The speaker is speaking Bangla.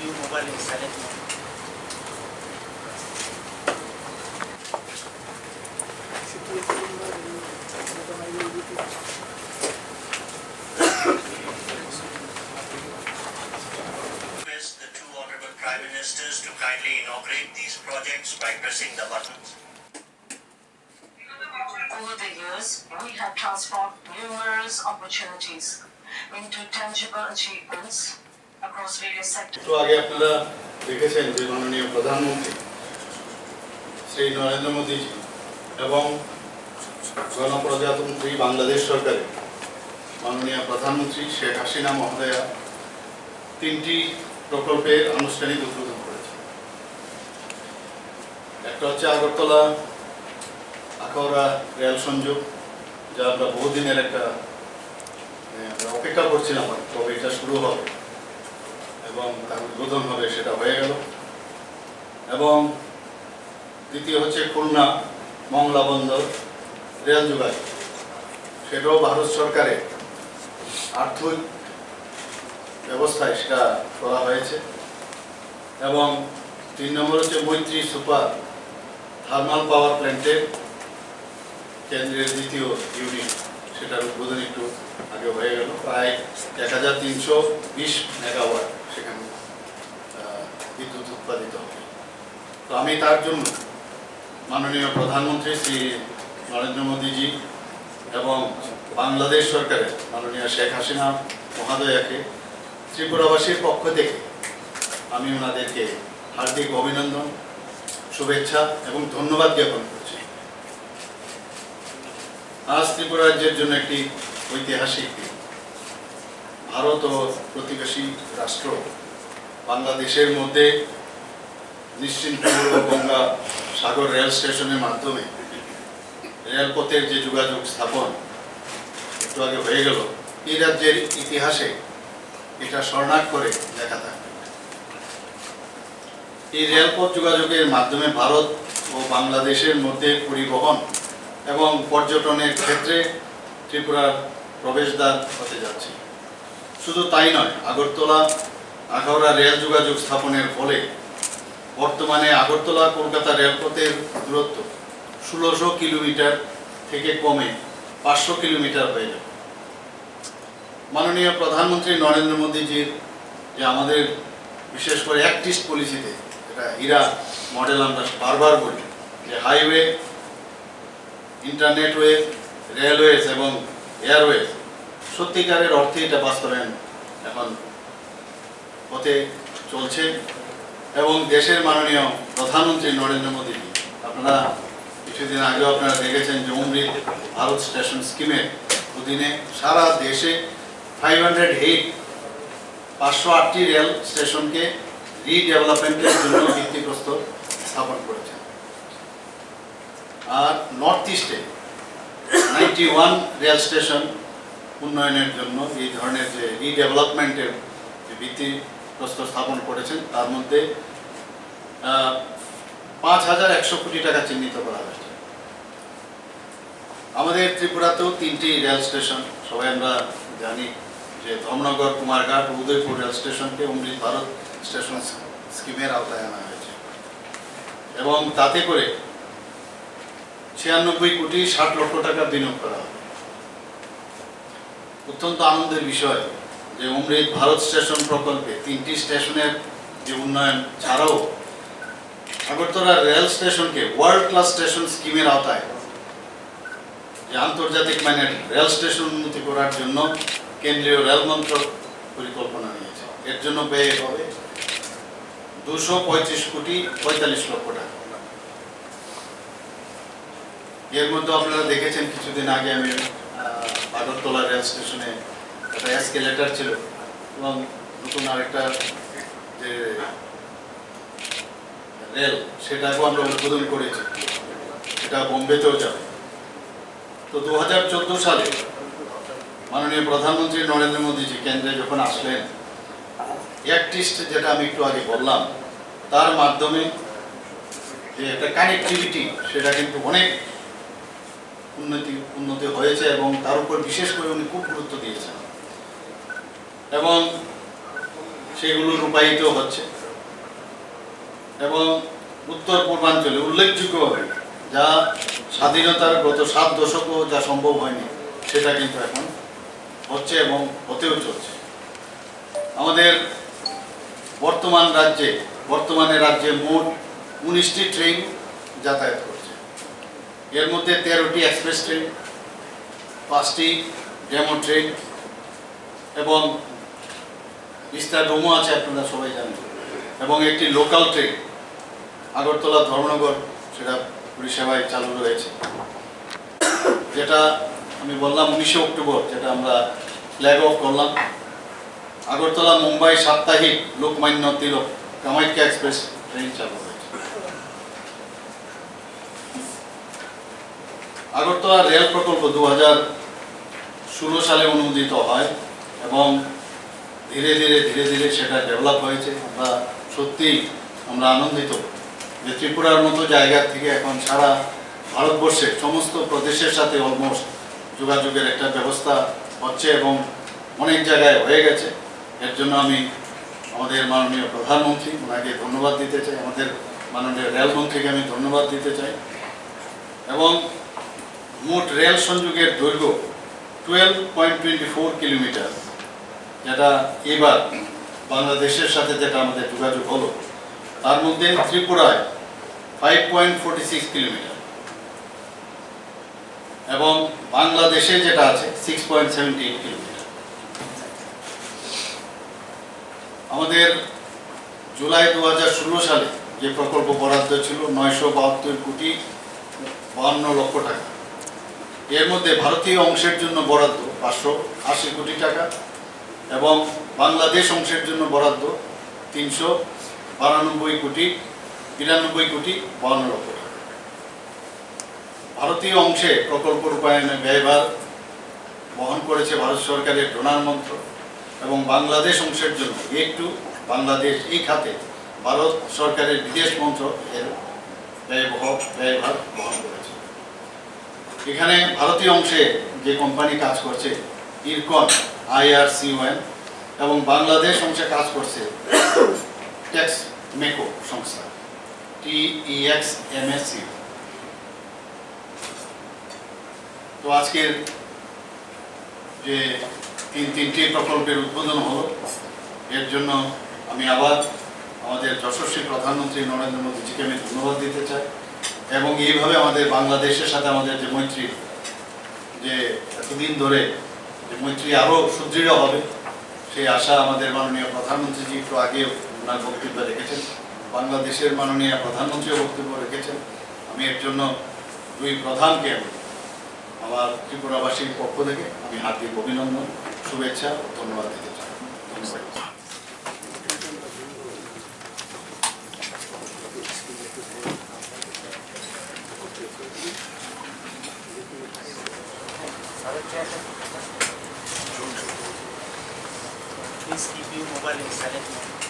view mobile in silent mode. Request the two honorable Prime Ministers to kindly inaugurate these projects by pressing the buttons. Over the years, we have transformed numerous opportunities into tangible achievements across various sectors. তো আগে আপনারা দেখেছেন যে মাননীয় প্রধানমন্ত্রী শ্রী নরেন্দ্র মোদী এবং গণপ্রজাতন্ত্রী বাংলাদেশ সরকারের মাননীয় প্রধানমন্ত্রী শেখ হাসিনা মহোদয়া 3টি প্রকল্পের আনুষ্ঠানিক উদ্বোধন করেছেন। একটা হচ্ছে আগরতলা আখাউড়া রেল সংযোগ, যা আমরা বহুদিনের একটা অপেক্ষা করছিলাম কবে এটা শুরু হবে এবং তার উদ্বোধন হবে, সেটা হয়ে গেল। এবং দ্বিতীয় হচ্ছে খুলনা মংলা বন্দর রেল যোগাযোগ, সেটাও ভারত সরকারের আর্থিক ব্যবস্থায় সেটা করা হয়েছে। এবং 3 নম্বর হচ্ছে মৈত্রী সুপার থার্মাল পাওয়ার প্ল্যান্টের কেন্দ্রের দ্বিতীয় ইউনিট, সেটার উদ্বোধন একটু আগে হয়ে গেল। প্রায় 1320 মেগাওয়াট সেখানে বিদ্যুৎ উৎপাদিত হবে। তো আমি তার জন্য মাননীয় প্রধানমন্ত্রী শ্রী নরেন্দ্র মোদীজি এবং বাংলাদেশ সরকারের মাননীয় শেখ হাসিনা মহোদয়াকে ত্রিপুরাবাসীর পক্ষ থেকে আমি ওনাদেরকে হার্দিক অভিনন্দন, শুভেচ্ছা এবং ধন্যবাদ জ্ঞাপন করছি। আজ ত্রিপুরা রাজ্যের জন্য একটি ঐতিহাসিক দিন। ভারত ও প্রতিবেশী রাষ্ট্র বাংলাদেশের মধ্যে নিশ্চিন্তপুর ও গঙ্গা সাগর রেল স্টেশনের মাধ্যমে রেলপথের যে যোগাযোগ স্থাপন একটু আগে হয়ে গেল, এই রাজ্যের ইতিহাসে এটা স্বর্ণাক্ষরে করে দেখা থাকবে। এই রেলপথ যোগাযোগের মাধ্যমে ভারত ও বাংলাদেশের মধ্যে পরিবহন এবং পর্যটনের ক্ষেত্রে ত্রিপুরার প্রবেশদ্বার হতে যাচ্ছে। শুধু তাই নয়, আগরতলা আখাউড়া রেল যোগাযোগ স্থাপনের ফলে বর্তমানে আগরতলা কলকাতা রেলপথের দূরত্ব 1600 কিলোমিটার থেকে কমে 500 কিলোমিটার হয়ে যাবে। মাননীয় প্রধানমন্ত্রী নরেন্দ্র মোদীজির যে আমাদের বিশেষ করে অ্যাক্টিস্ট পলিসিতে, এটা হীরা মডেল আমরা বারবার বলি, যে হাইওয়ে, ইন্টারনেটওয়ে, রেলওয়েজ এবং এয়ারওয়েজ, সত্যিকারের অর্থে এটা বাস্তবায়ন এখন পথে চলছে। এবং দেশের মাননীয় প্রধানমন্ত্রী নরেন্দ্র মোদী, আপনারা কিছুদিন আগেও আপনারা দেখেছেন যে অমৃত ভারত স্টেশন স্কিমের অধীনে সারা দেশে 508টি রেল স্টেশনকে রিডেভেলপমেন্টের জন্য ভিত্তিপ্রস্তর স্থাপন করেছেন। আর নর্থ ইস্টে 91 রেল স্টেশন উন্নয়নের জন্য এই ধরনের যে রিডেভেলপমেন্টের যে ভিত্তিপ্রস্তর স্থাপন করেছেন, তার মধ্যে 5100 কোটি টাকা চিহ্নিত করা হয়েছে। আমাদের ত্রিপুরাতেও 3টি রেল স্টেশন, সবাই আমরা জানি যে ধর্মনগর, কুমারঘাট, উদয়পুর রেল স্টেশনকে অমৃত ভারত স্টেশন স্কিমের আওতায় আনা হয়েছে এবং তাতে করে 96 কোটি 60 লক্ষ টাকা বিনিয়োগ করা হবে। অত্যন্ত আনন্দের বিষয় যে অমৃত ভারত স্টেশন প্রকল্পে 3টি স্টেশনের যে উন্নয়ন ছাড়াও আগরতলা রেল স্টেশনকে ওয়ার্ল্ড ক্লাস স্টেশন স্কিমের আওতায় যে আন্তর্জাতিক মানের রেল স্টেশন উন্নতি করার জন্য কেন্দ্রীয় রেল মন্ত্রক পরিকল্পনা নিয়েছে। এর জন্য ব্যয় হবে 235 কোটি 45 লক্ষ টাকা। এর মধ্যে আপনারা দেখেছেন কিছুদিন আগে আমি আগরতলা রেল স্টেশনে একটা এসকেলেটর ছিল এবং নতুন আরেকটা যে রেল, সেটাকেও আমরা উদ্বোধন করেছি, সেটা বোম্বেতেও যাবে। তো 2014 সালে মাননীয় প্রধানমন্ত্রী নরেন্দ্র মোদীজি কেন্দ্রে যখন আসলেন, অ্যাক্টিস্ট যেটা আমি একটু আগে বললাম, তার মাধ্যমে যে একটা কানেক্টিভিটি, সেটা কিন্তু অনেক উন্নতি হয়েছে এবং তার উপর বিশেষ করে উনি খুব গুরুত্ব দিয়েছেন। এবং সেগুলো রূপায়িত হচ্ছে এবং উত্তর পূর্বাঞ্চলে উল্লেখযোগ্যভাবে যা স্বাধীনতার গত 7 দশকও যা সম্ভব হয়নি সেটা কিন্তু এখন হচ্ছে এবং হতেও চলছে। আমাদের বর্তমানে রাজ্যে মোট 19টি ট্রেন যাতায়াত করছে। এর মধ্যে 13টি এক্সপ্রেস ট্রেন, 5টি ডেমো ট্রেন এবং বিস্তার রুমও আছে, আপনারা সবাই জানেন, এবং একটি লোকাল ট্রেন আগরতলা ধর্মনগর সেটা পরিষেবায় চালু রয়েছে, যেটা আমি বললাম 19 অক্টোবর যেটা আমরা ফ্ল্যাগ অফ করলাম। আগরতলা মুম্বাই সাপ্তাহিক লোকমান্য তিলক কামাখ্যা এক্সপ্রেস ট্রেন চালু হয়েছে। আগরতলা রেল প্রকল্প 2016 সালে অনুমোদিত হয় এবং ধীরে ধীরে সেটা ডেভেলপ হয়েছে। আমরা আনন্দিত যে ত্রিপুরার মতো জায়গা থেকে এখন সারা ভারতবর্ষের সমস্ত প্রদেশের সাথে অলমোস্ট যোগাযোগের একটা ব্যবস্থা হচ্ছে এবং অনেক জায়গায় হয়ে গেছে। এর জন্য আমি আমাদের মাননীয় প্রধানমন্ত্রী ওনাকে ধন্যবাদ দিতে চাই, আমাদের মাননীয় রেলমন্ত্রীকে আমি ধন্যবাদ দিতে চাই। এবং মোট রেল সংযোগের দৈর্ঘ্য 12.24 কিলোমিটার, যেটা এবার বাংলাদেশের সাথে যেটা আমাদের যোগাযোগ হলো তার মধ্যে ত্রিপুরায় 5.46 কিলোমিটার এবং বাংলাদেশে যেটা আছে 6.78 কিলোমিটার। আমাদের জুলাই 2016 সালে যে প্রকল্প বরাদ্দ ছিল 972 কোটি 52 লক্ষ টাকা, এর মধ্যে ভারতীয় অংশের জন্য বরাদ্দ 580 কোটি টাকা এবং বাংলাদেশ অংশের জন্য বরাদ্দ 392 কোটি 52 লক্ষ টাকা। ভারতীয় অংশে প্রকল্প রূপায়ণে ব্যয়ভার বহন করেছে ভারত সরকারের ডোনার মন্ত্রক এবং বাংলাদেশ অংশের জন্য একটু বাংলাদেশ এই খাতে ভারত সরকারের বিদেশ মন্ত্রক এর ব্যয়ভার বহন করেছে। এখানে ভারতীয় অংশে যে কোম্পানি কাজ করছে ইরকন IRCON এবং বাংলাদেশ অংশে কাজ করছে টেক্সমেকো সংস্থা TEXMSC। তো আজকের যে তিনটি প্রকল্পের উদ্বোধন হলো, এর জন্য আমি আবার আমাদের যশস্বী প্রধানমন্ত্রী নরেন্দ্র মোদীজিকে আমি ধন্যবাদ দিতে চাই এবং এইভাবে আমাদের বাংলাদেশের সাথে আমাদের যে মৈত্রী, যে এতদিন ধরে যে মৈত্রী আরও সুদৃঢ় হবে সেই আশা আমাদের মাননীয় প্রধানমন্ত্রীজি একটু আগে ওনার বক্তব্য রেখেছেন, বাংলাদেশের মাননীয় প্রধানমন্ত্রীও বক্তব্য রেখেছেন। আমি এর জন্য দুই প্রধানকে আমার ত্রিপুরাবাসীর পক্ষ থেকে আমি হার্দিক অভিনন্দন, শুভেচ্ছা ও ধন্যবাদ দিতে চাই। ধন্যবাদ। Please keep your mobile in silent mode.